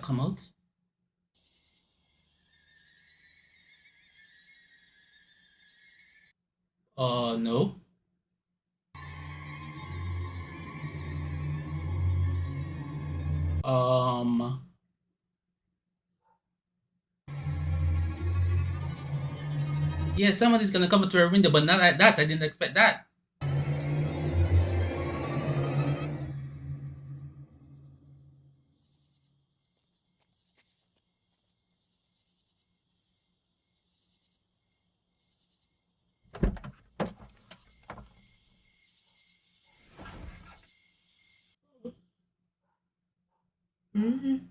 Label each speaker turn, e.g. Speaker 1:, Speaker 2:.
Speaker 1: come out? No. Um, yeah, somebody's gonna come to our window, but not like that. I didn't expect that. Mhm.